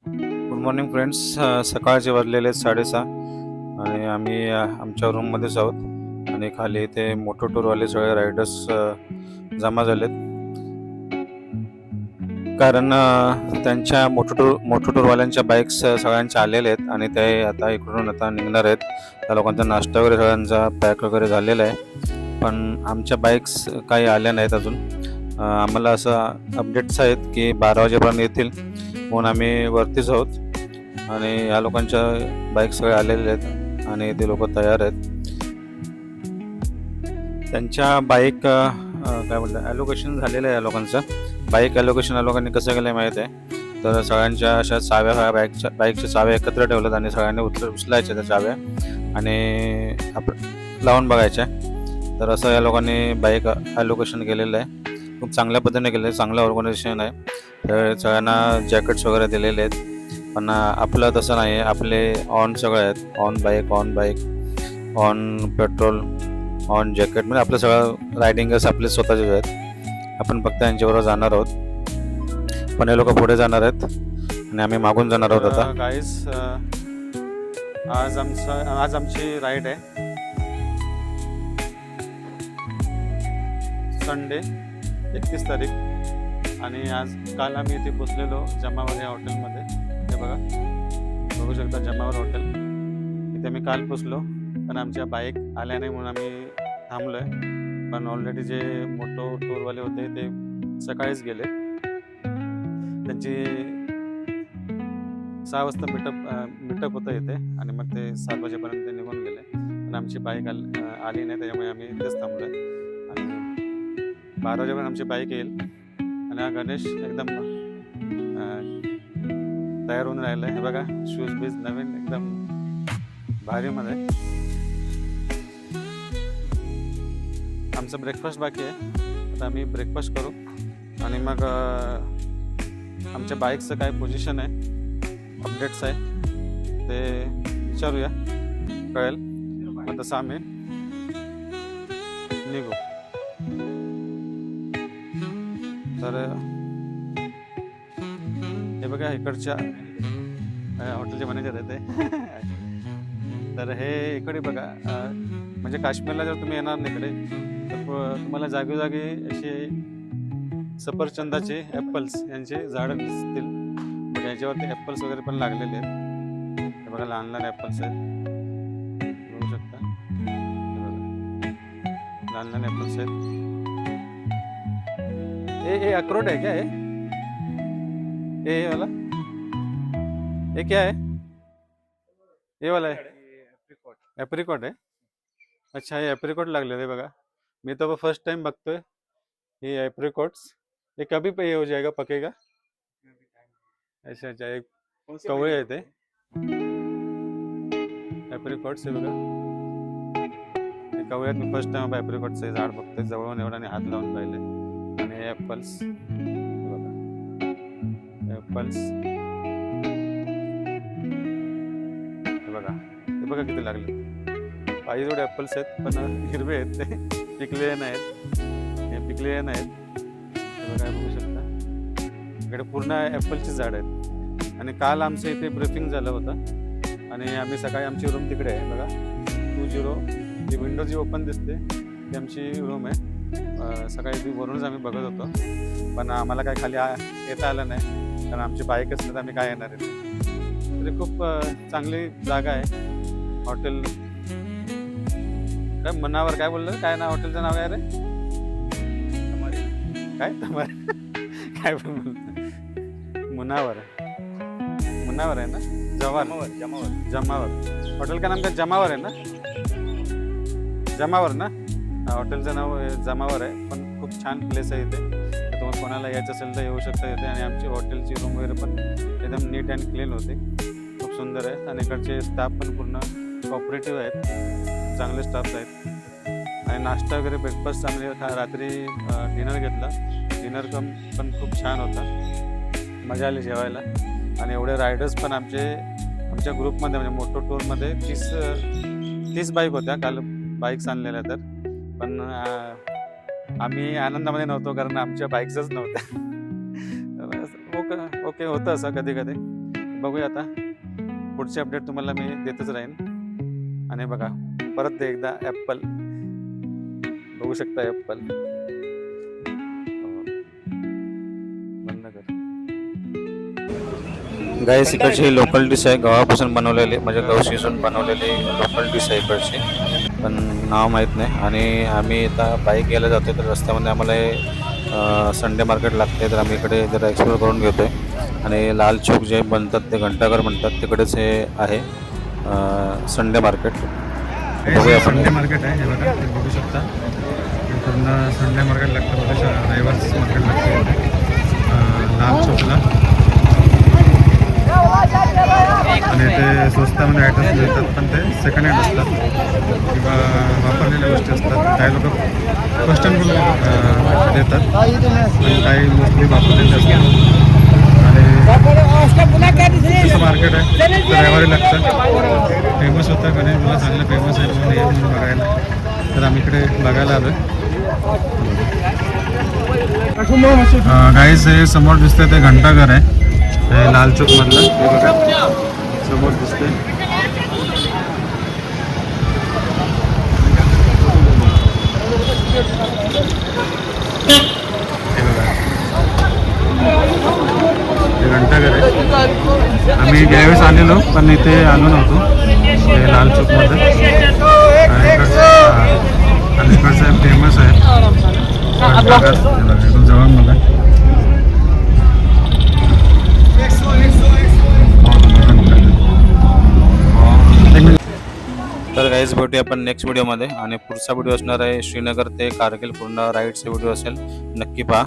Good morning friends. सकाळचे वाजलेले आहेत 6:30 आणि आम्ही आमच्या रूममध्येच आहोत आणि खाली ते मोटो टूरवाले सगळे रायडर्स जमा झालेत. कारण त्यांच्या मोटो टूरवाल्यांच्या बाईक्स सगळ्यांच्या आलेल्या आहेत आणि ते आता निघणार आहेत. त्या लोकांचा नाश्ता वगैरे सगळ्यांचा पॅक वगैरे झालेला आहे, पण आमच्या बाईक्स काही आल्या नाहीत अजून. आम्हाला असं अपडेट्स आहेत की 12 वाजेपर्यंत येतील, म्हणून आम्ही वरतीच आहोत आणि ह्या लोकांच्या बाईक सगळे आलेले आहेत आणि ते लोक तयार आहेत. त्यांच्या बाईक काय म्हणतात ॲलोकेशन झालेलं आहे या लोकांचं. बाईक ॲलोकेशन या लोकांनी कसं केलं आहे माहीत आहे, तर सगळ्यांच्या अशा सगळ्या बाईकच्या चाव्या एकत्र ठेवल्यात आणि सगळ्यांनी उचलायच्या त्या चाव्या आणि आपण लावून बघायच्या. तर असं या लोकांनी बाईक ॲलोकेशन केलेलं आहे. खूप चांगल्या पद्धतीने केलं आहे, चांगलं ऑर्गनायझेशन आहे. तर सगळ्यांना जॅकेट्स वगैरे दिलेले आहेत, पण आपलं तसं नाही आहे. आपले ऑन सगळे आहेत, on bike, on petrol, on jacket, म्हणजे आपलं सगळं रायडिंगर्स आपले स्वतःचे आहेत. आपण फक्त यांच्याबरोबर जाणार आहोत, पण हे लोक पुढे जाणार आहेत आणि आम्ही मागून जाणार आहोत. आता गाईज आज आमची राईड आहे, संडे 31 तारीख. आणि काल आम्ही इथे पोचलेलो जमावर या हॉटेलमध्ये. हे बघू शकता जमावर हॉटेल. इथे आम्ही काल पोचलो, पण आमच्या बाईक आल्या नाही म्हणून आम्ही थांबलो आहे. पण ऑलरेडी जे मोटो टूरवाले होते ते सकाळीच गेले. त्यांची 6 वाजता मीटअप होतं इथे आणि मग ते 7 वाजेपर्यंत ते निघून गेले. पण आमची बाईक आली नाही, त्याच्यामुळे आम्ही इथेच थांबलो आहे. आणि 12 वाजेपर्यंत आमची बाईक येईल. आणि हा गणेश एकदम तयार होऊन राहिला आहे. हे बघा, शूज बीज नवीन एकदम भारीमध्ये. आमचं ब्रेकफास्ट बाकी आहे, आता आम्ही ब्रेकफास्ट करू आणि मग आमच्या बाईकचं काय पोझिशन आहे, अपडेट्स आहे ते विचारूया, कळेल. मग तसं आम्ही निघू. तर हे बघा, इकडच्या हॉटेलचे मॅनेजर आहे ते. तर हे इकडे बघा, म्हणजे काश्मीरला जर तुम्ही येणार नाही इकडे, तर तुम्हाला जागोजागी असे सफरचंदाचे ॲपल्स यांचे झाडं दिसतील. बघा, याच्यावरती ॲपल्स वगैरे पण लागलेले आहेत. हे बघा, लहान लहान ॲपल्स आहेत, बघू शकता. हे बघा, लहान लहान ॲपल्स आहेत. ये अखरोट है क्या? ये वाला, ये क्या है? ये वाला है ॲप्रिकॉट आहे. अच्छा, हे ॲप्रिकॉट लागलेले बघा. मी तर फर्स्ट टाइम बघतोय हे ॲप्रिकॉट्स. हे कभी पे ये हो जाएगा, पकेगा? अच्छा अच्छा, एक कवळे आहे ते ॲप्रिकॉट्स. हे बघा, हे कवळे आहेत. मी फर्स्ट टाइम ॲप्रिकॉटचं हे झाड बघतोय जवळून एवढं आणि हात लावून पाहिले. आणि हे ॲपल्स बघा, ॲपल्स हे बघा किती लागले. पाहिजे थोडे ॲपल्स आहेत, पण हिरवे आहेत, ते पिकलेले नाहीत. हे पिकलेले नाहीत. हे बघा, बघू शकता, इकडे पूर्ण ॲपलची झाड आहेत. आणि काल आमचं इथे ब्रीफिंग झालं होतं आणि आम्ही सकाळी, आमची रूम तिकडे आहे बघा, 20. ती विंडो जी ओपन दिसते ती आमची रूम आहे. सकाळी ती वरूनच आम्ही बघत होतो, पण आम्हाला काय खाली येता आलं नाही, कारण आमची बाईक असलं तर आम्ही काय येणार आहे. तरी खूप चांगली जागा आहे. हॉटेल काय मनावर, काय बोललं, काय नाव हॉटेलचं नाव काय रे? काय काय पण बोलतो, मुनावर आहे ना? जमावर हॉटेल का नाम क्या? जमावर आहे ना? जमावर ना? हॉटेलचं नाव जमावर आहे. पण खूप छान प्लेस आहे इथे. तुम्हाला कोणाला यायचं असेल तर येऊ शकता इथे. आणि आमची हॉटेलची रूम वगैरे पण एकदम नीट अँड क्लीन होती, खूप सुंदर आहे. आणि इकडचे स्टाफ पण पूर्ण कॉपरेटिव्ह आहेत, चांगले स्टाफ आहेत. आणि नाश्ता वगैरे, ब्रेकफास्ट आम्ही रात्री डिनर घेतला. डिनर पण खूप छान होता, मजा आली जेवायला. आणि एवढे रायडर्स पण आमच्या ग्रुपमध्ये, म्हणजे मोटो टूरमध्ये 30 बाईक होत्या काल, बाईक्स आणलेल्या. तर पण आम्ही आनंदामध्ये नव्हतो, कारण आमच्या बाईक्सच नव्हत्या. ओके होतं असं कधी कधी. बघूया आता पुढचे अपडेट तुम्हाला मी देतच राहीन. आणि बघा परत एकदा ॲपल बघू शकता. ॲपल बंद कर. गाईस इकडची ही लोकल डिश आहे, गव्हापासून बनवलेली, म्हणजे गहू शिजून बनवलेली लोकल डिश आहे इकडची, पण नाव माहीत नाही. आणि आम्ही आता बाईक घ्यायला जातो तर रस्त्यामध्ये आम्हाला संडे मार्केट लागते, तर आम्ही इकडे जरा एक्सप्लोर करून घेतो आहे. आणि लाल चौक जे बनतात ते घंटाघर म्हणतात, तिकडेच हे आहे संडे मार्केट. बघूया आपण. संडे मार्केट आहे, हे बघा ते बघू शकता. पूर्ण संडे मार्केट लागतं बघा, रविवारच मार्केट लागतं लाल चौकला. आणि ते स्वस्तामध्ये आयटम्स मिळतात, पण ते सेकंड हँड असतात किंवा वापरलेल्या गोष्टी असतात. काही लोक फर्स्ट हँड पण देतात, पण काही मोस्टली वापरलेले असतात. आणि तसं मार्केट आहे, तर रविवारी लागतं. फेमस होतं गणेश मला चांगलं फेमस आहे म्हणून हे म्हणून बघायला, तर आम्ही इकडे बघायला आलो. गाईस हे समोर दिसतंय ते घंटाघर आहे, हे लाल चौक मधलं. हे बघा समोर दिसतंय. हे बघा हे घंटाघर आहे. आम्ही ज्यावेळेस आलेलो पण इथे आलो नव्हतो, हे लाल चौकमध्ये. आणि इकडचं फेमस आहे घंटाघर. एकदम जवळ मला. तर गाईज भेटूया आपण नेक्स्ट व्हिडिओमध्ये. आणि पुढचा व्हिडिओ असणार आहे श्रीनगर ते कारगिल पूर्ण राईडचा व्हिडिओ असेल, नक्की पहा.